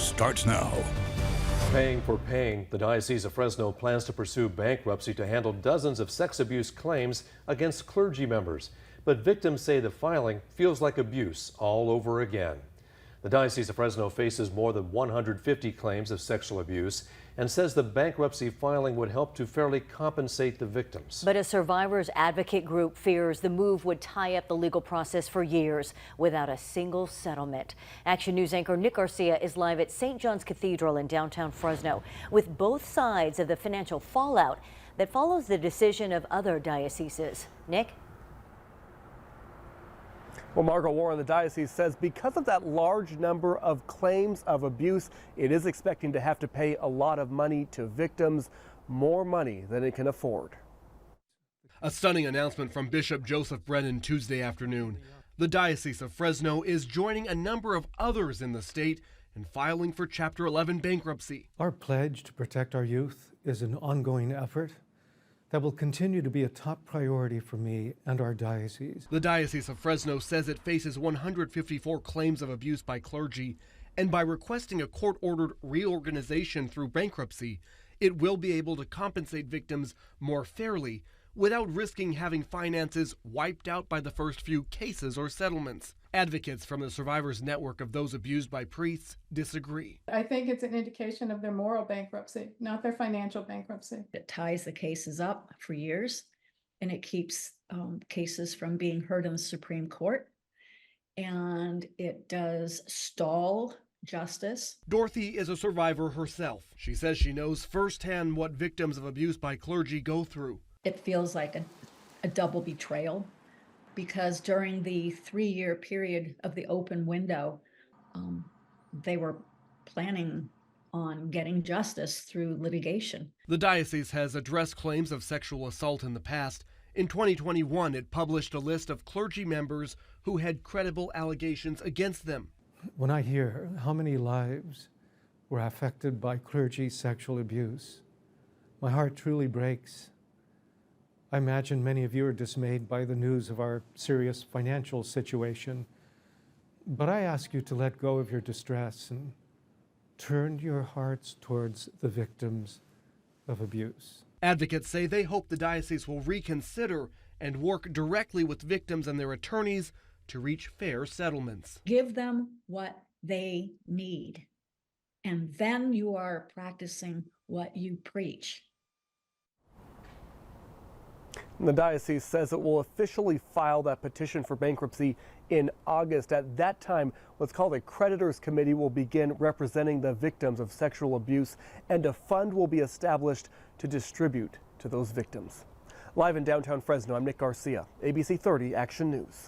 starts now. Paying for paying, the Diocese of Fresno plans to pursue bankruptcy to handle dozens of sex abuse claims against clergy members. But victims say the filing feels like abuse all over again. The Diocese of Fresno faces more than 150 claims of sexual abuse and says the bankruptcy filing would help to fairly compensate the victims. But a survivors advocate group fears the move would tie up the legal process for years without a single settlement. Action News anchor Nick Garcia is live at St. John's Cathedral in downtown Fresno with both sides of the financial fallout that follows the decision of other dioceses. Nick? Well, Margot Warren, the diocese says because of that large number of claims of abuse, it is expecting to have to pay a lot of money to victims, more money than it can afford. A stunning announcement from Bishop Joseph Brennan Tuesday afternoon. The Diocese of Fresno is joining a number of others in the state in filing for Chapter 11 bankruptcy. Our pledge to protect our youth is an ongoing effort that will continue to be a top priority for me and our diocese. The Diocese of Fresno says it faces 154 claims of abuse by clergy, and by requesting a court-ordered reorganization through bankruptcy, it will be able to compensate victims more fairly without risking having finances wiped out by the first few cases or settlements. Advocates from the survivors network of those abused by priests disagree. I think it's an indication of their moral bankruptcy, not their financial bankruptcy. It ties the cases up for years, and it keeps cases from being heard in the Supreme Court, and it does stall justice. Dorothy is a survivor herself. She says she knows firsthand what victims of abuse by clergy go through. It feels like a double betrayal, because during the 3-year period of the open window, they were planning on getting justice through litigation. The diocese has addressed claims of sexual assault in the past. In 2021, it published a list of clergy members who had credible allegations against them. When I hear how many lives were affected by clergy sexual abuse, my heart truly breaks. I imagine many of you are dismayed by the news of our serious financial situation, but I ask you to let go of your distress and turn your hearts towards the victims of abuse. Advocates say they hope the diocese will reconsider and work directly with victims and their attorneys to reach fair settlements. Give them what they need, and then you are practicing what you preach. The diocese says it will officially file that petition for bankruptcy in August. At that time, what's called a creditors committee will begin representing the victims of sexual abuse, and a fund will be established to distribute to those victims. Live in downtown Fresno, I'm Nick Garcia, ABC 30 Action News.